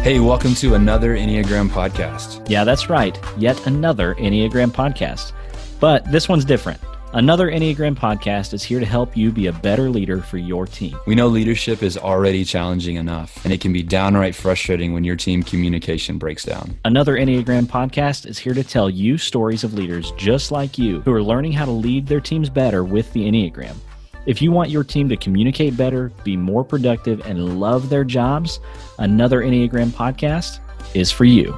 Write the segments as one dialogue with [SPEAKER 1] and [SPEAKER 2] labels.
[SPEAKER 1] Hey, welcome to another Enneagram podcast.
[SPEAKER 2] Yeah, that's right. Yet another Enneagram podcast. But this one's different. Another Enneagram podcast is here to help you be a better leader for your team.
[SPEAKER 1] We know leadership is already challenging enough, and it can be downright frustrating when your team communication breaks down.
[SPEAKER 2] Another Enneagram podcast is here to tell you stories of leaders just like you who are learning how to lead their teams better with the Enneagram. If you want your team to communicate better, be more productive, and love their jobs, another Enneagram podcast is for you.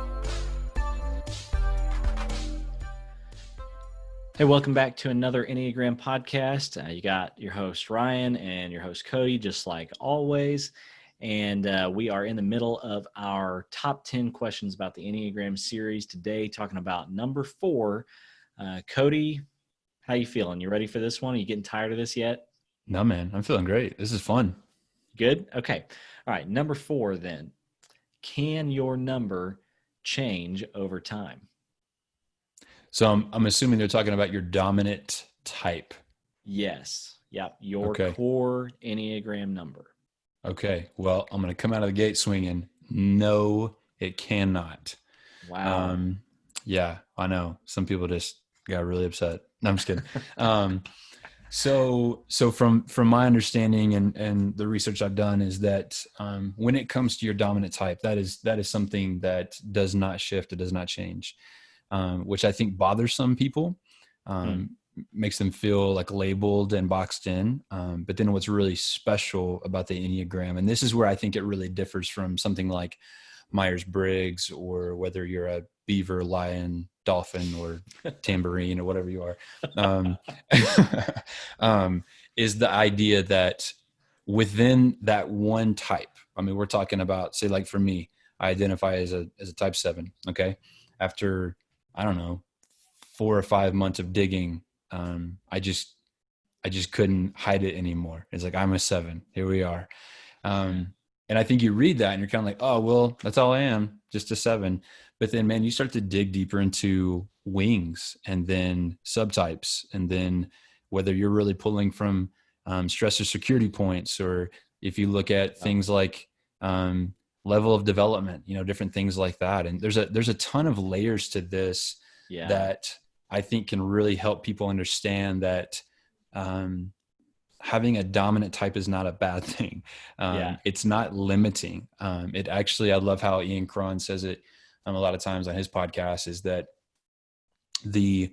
[SPEAKER 2] Hey, welcome back to another Enneagram podcast. You got your host, Ryan, and your host, Cody, just like always. And we are in the middle of our top 10 questions about the Enneagram series today, talking about number 4. Cody, how you feeling? You ready for this one? Are you getting tired of this yet?
[SPEAKER 1] No, man, I'm feeling great. This is fun.
[SPEAKER 2] Good? Okay. All right. Number 4 then. Can your number change over time?
[SPEAKER 1] So I'm assuming they're talking about your dominant type.
[SPEAKER 2] Yes. Yep. Your core Enneagram number.
[SPEAKER 1] Okay. Well, I'm going to come out of the gate swinging. No, it cannot.
[SPEAKER 2] Wow.
[SPEAKER 1] Yeah, I know. Some people just got really upset. No, I'm just kidding. So from my understanding and the research I've done is that when it comes to your dominant type, that is something that does not shift. It does not change, which I think bothers some people, makes them feel like labeled and boxed in. But then what's really special about the Enneagram, and this is where I think it really differs from something like Myers-Briggs, or whether you're a beaver, lion, dolphin, or tambourine, or whatever you are, is the idea that within that one type, I mean, we're talking about, say, like for me, I identify as a type 7. Okay. After, I don't know, 4 or 5 months of digging, I just couldn't hide it anymore. It's like, I'm a 7. Here we are. And I think you read that and you're kind of like, oh, well, that's all I am, just a 7. But then, man, you start to dig deeper into wings and then subtypes, and then whether you're really pulling from stress or security points, or if you look at things like level of development, different things like that. And there's a ton of layers to this that I think can really help people understand that having a dominant type is not a bad thing. It's not limiting. It actually, I love how Ian Cron says it a lot of times on his podcast, is that the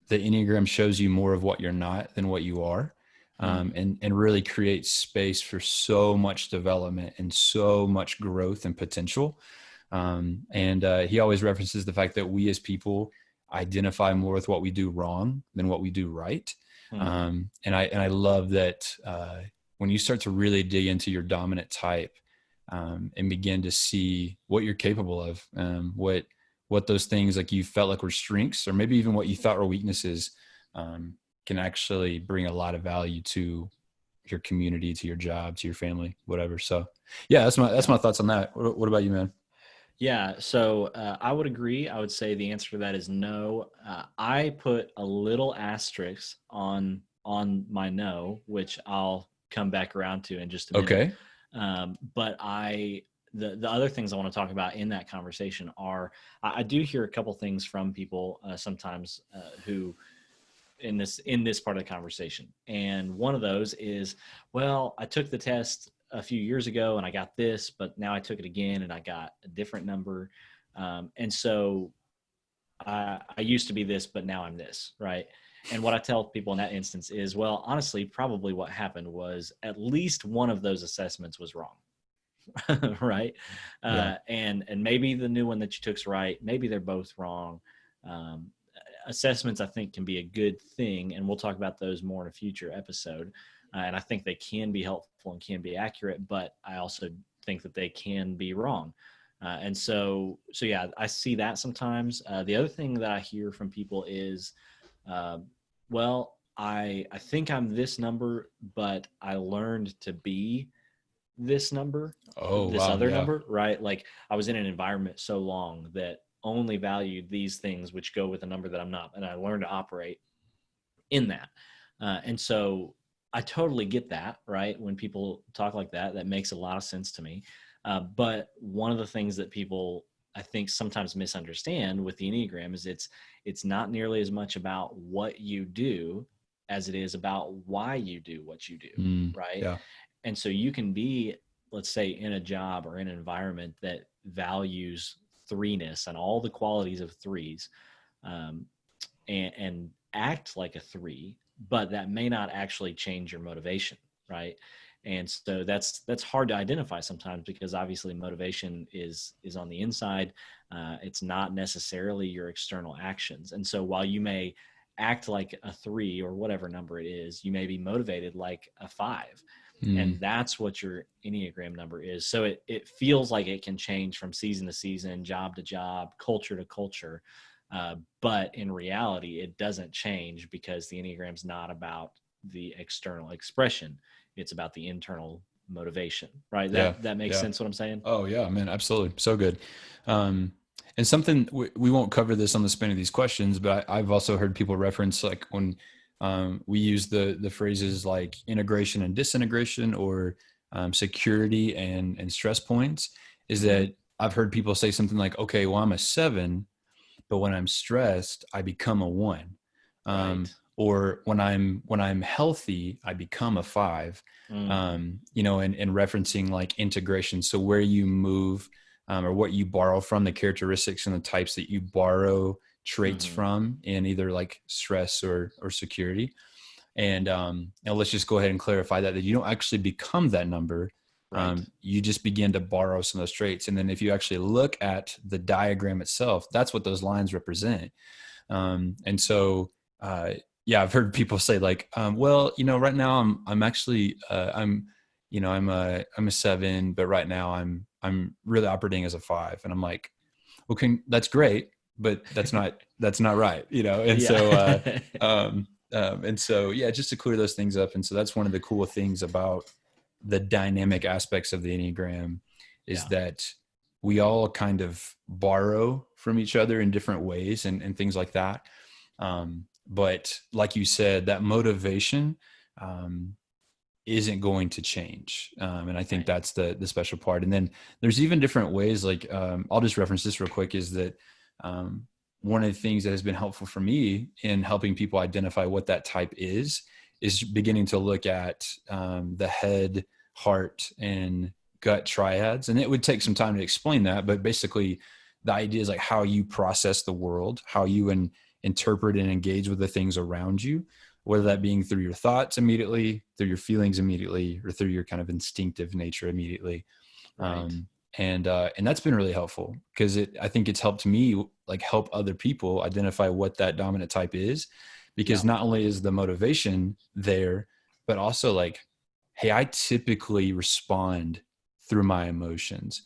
[SPEAKER 1] Enneagram shows you more of what you're not than what you are, and really creates space for so much development and so much growth and potential. And he always references the fact that we as people identify more with what we do wrong than what we do right. And I love that when you start to really dig into your dominant type, and begin to see what you're capable of, what those things like you felt like were strengths, or maybe even what you thought were weaknesses, can actually bring a lot of value to your community, to your job, to your family, whatever. So yeah, that's my thoughts on that. What about you, man?
[SPEAKER 2] Yeah, so I would agree. I would say the answer to that is no. I put a little asterisk on my no, which I'll come back around to in just a minute.
[SPEAKER 1] Okay.
[SPEAKER 2] But the other things I want to talk about in that conversation are, I do hear a couple things from people sometimes who in this part of the conversation. And one of those is, well, I took the test a few years ago and I got this, but now I took it again and I got a different number. And so I used to be this, but now I'm this, right? And what I tell people in that instance is, well, honestly, probably what happened was at least one of those assessments was wrong. Right. And maybe the new one that you took's right. Maybe they're both wrong. Assessments, I think, can be a good thing. And we'll talk about those more in a future episode. And I think they can be helpful and can be accurate, but I also think that they can be wrong. And so yeah, I see that sometimes. The other thing that I hear from people is, well, I think I'm this number, but I learned to be this number, other number, right? Like I was in an environment so long that only valued these things, which go with a number that I'm not. And I learned to operate in that. And so I totally get that, right? When people talk like that, that makes a lot of sense to me. But one of the things that people, I think, sometimes misunderstand with the Enneagram is it's not nearly as much about what you do as it is about why you do what you do, right?
[SPEAKER 1] Yeah.
[SPEAKER 2] And so you can be, let's say, in a job or in an environment that values threeness and all the qualities of threes, um, and act like a three, but that may not actually change your motivation, right? And so that's hard to identify sometimes, because obviously motivation is on the inside. It's not necessarily your external actions. And so while you may act like a three or whatever number it is, you may be motivated like a five. And that's what your Enneagram number is. So it feels like it can change from season to season, job to job, culture to culture. But in reality, it doesn't change, because the Enneagram's not about the external expression. It's about the internal motivation, right?
[SPEAKER 1] Yeah.
[SPEAKER 2] That makes
[SPEAKER 1] Yeah.
[SPEAKER 2] sense what I'm saying?
[SPEAKER 1] Oh yeah, man. Absolutely. So good. And something we won't cover this on the spin of these questions, but I've also heard people reference, like, when we use the phrases like integration and disintegration, or security and stress points, is that I've heard people say something like, okay, well, I'm a 7, but when I'm stressed, I become a 1.
[SPEAKER 2] Right.
[SPEAKER 1] Or when I'm healthy, I become a 5. And referencing like integration. So where you move, or what you borrow from, the characteristics and the types that you borrow traits from in either like stress or security. And let's just go ahead and clarify that you don't actually become that number.
[SPEAKER 2] Right.
[SPEAKER 1] You just begin to borrow some of those traits. And then if you actually look at the diagram itself, that's what those lines represent. And so, yeah, I've heard people say like, well, right now I'm actually, I'm a 7, but right now I'm really operating as a 5. And I'm like, okay, that's great, but that's not right, And so,
[SPEAKER 2] Yeah.
[SPEAKER 1] yeah, just to clear those things up. And so that's one of the cool things about the dynamic aspects of the Enneagram, is
[SPEAKER 2] Yeah.
[SPEAKER 1] that we all kind of borrow from each other in different ways, and things like that. But like you said, that motivation isn't going to change. And I think
[SPEAKER 2] Right.
[SPEAKER 1] that's the special part. And then there's even different ways, like, I'll just reference this real quick, is that one of the things that has been helpful for me in helping people identify what that type is beginning to look at the head, heart, and gut triads. And it would take some time to explain that, but basically the idea is like how you process the world, how you interpret and engage with the things around you, whether that being through your thoughts immediately, through your feelings immediately, or through your kind of instinctive nature immediately.
[SPEAKER 2] Right.
[SPEAKER 1] And that's been really helpful, because I think it's helped me like help other people identify what that dominant type is, because
[SPEAKER 2] Yeah.
[SPEAKER 1] not only is the motivation there, but also like, hey, I typically respond through my emotions.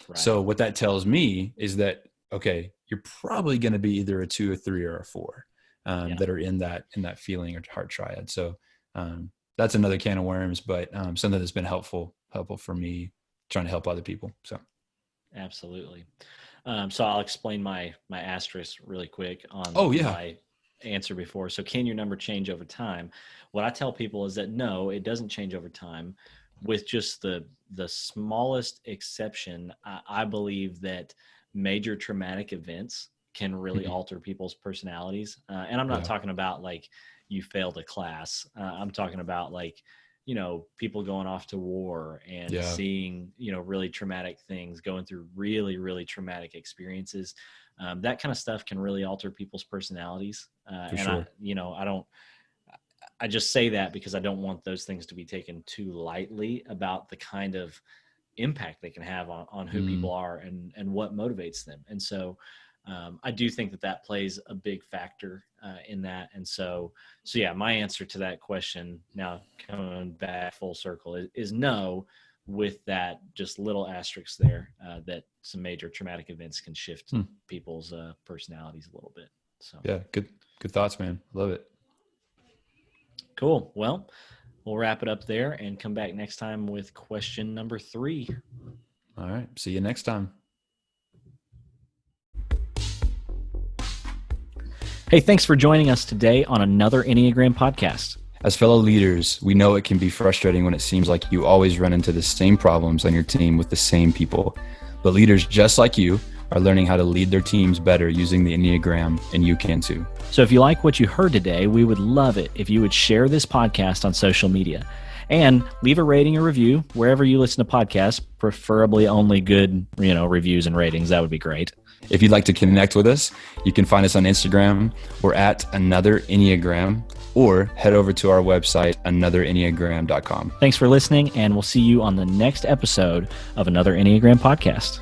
[SPEAKER 2] Right.
[SPEAKER 1] So what that tells me is that, okay, you're probably going to be either a 2, a 3, or a 4,
[SPEAKER 2] Yeah.
[SPEAKER 1] that are in that feeling or heart triad. So that's another can of worms, but something that's been helpful for me trying to help other people. So
[SPEAKER 2] Absolutely. So I'll explain my asterisk really quick on
[SPEAKER 1] oh yeah.
[SPEAKER 2] my answer before. So can your number change over time? What I tell people is that no, it doesn't change over time, with just the smallest exception. I believe that major traumatic events can really
[SPEAKER 1] Mhm.
[SPEAKER 2] alter people's personalities. And I'm not
[SPEAKER 1] Yeah.
[SPEAKER 2] talking about like you failed a class. I'm talking about like, people going off to war and
[SPEAKER 1] Yeah,
[SPEAKER 2] seeing, really traumatic things, going through really, really traumatic experiences. That kind of stuff can really alter people's personalities.
[SPEAKER 1] for
[SPEAKER 2] And
[SPEAKER 1] sure.
[SPEAKER 2] I just say that because I don't want those things to be taken too lightly about the kind of impact they can have on who people
[SPEAKER 1] Mm,
[SPEAKER 2] are and what motivates them. And so I do think that plays a big factor in that. And so yeah, my answer to that question, now coming back full circle, is no, with that just little asterisk there, that some major traumatic events can shift
[SPEAKER 1] hmm.
[SPEAKER 2] people's personalities a little bit. So
[SPEAKER 1] Yeah. Good thoughts, man. Love it.
[SPEAKER 2] cool. Well, we'll wrap it up there and come back next time with question number 3.
[SPEAKER 1] All right. See you next time.
[SPEAKER 2] Hey, thanks for joining us today on another Enneagram podcast.
[SPEAKER 1] As fellow leaders, we know it can be frustrating when it seems like you always run into the same problems on your team with the same people. But leaders just like you are learning how to lead their teams better using the Enneagram, and you can too.
[SPEAKER 2] So if you like what you heard today, we would love it if you would share this podcast on social media and leave a rating or review wherever you listen to podcasts, preferably only good, reviews and ratings. That would be great.
[SPEAKER 1] If you'd like to connect with us, you can find us on Instagram. We're at Another Enneagram, or head over to our website, anotherenneagram.com.
[SPEAKER 2] Thanks for listening, and we'll see you on the next episode of Another Enneagram Podcast.